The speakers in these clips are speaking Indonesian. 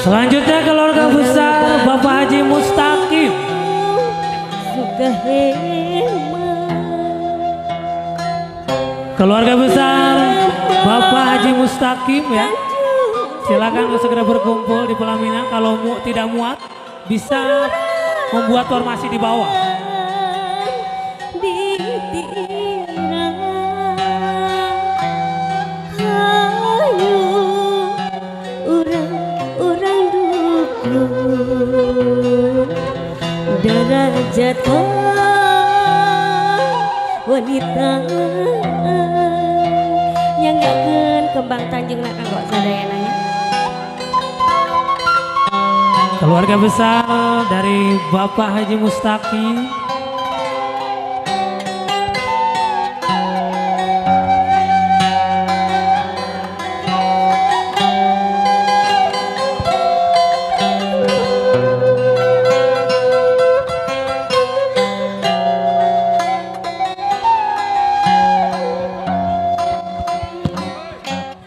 Selanjutnya keluarga besar Bapak Haji Mustaqim. Keluarga besar Bapak Haji Mustaqim ya. Silakan segera berkumpul di pelaminan. Kalau tidak muat bisa membuat formasi di bawah. Derajat wanita yang gakkeun kembang Tanjung nak kanggo sadayananya. Keluarga besar dari Bapak Haji Mustaqim.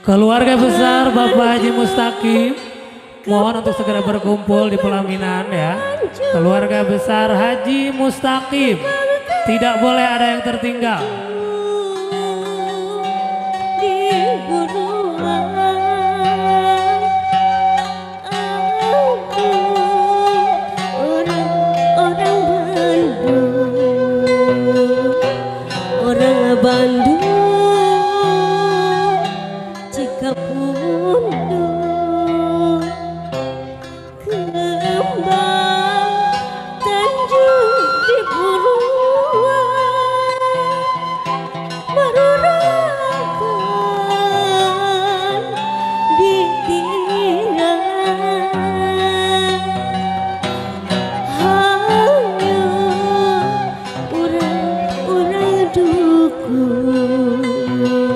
Keluarga besar Bapak Haji Mustaqim, mohon untuk segera berkumpul di pelaminan ya. Keluarga besar Haji Mustaqim, tidak boleh ada yang tertinggal. Orang Bandung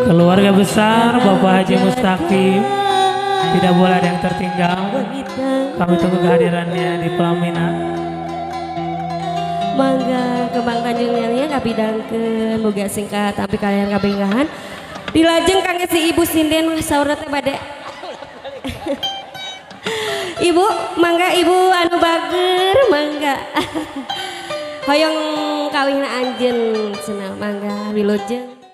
Keluarga besar Bapak Haji Mustaqim, tidak boleh ada yang tertinggal. Kami tunggu kehadirannya di pelaminan. Mangga kembang Tanjungnya kapidangkeun boga singkat tapi kalian kabenggahan. Dilajeng kangge si Ibu Sinden saurna teh bade. Ibu, mangga Ibu anu bager, mangga. Hoyong kawihna anjeun cenah mangga wilujeng.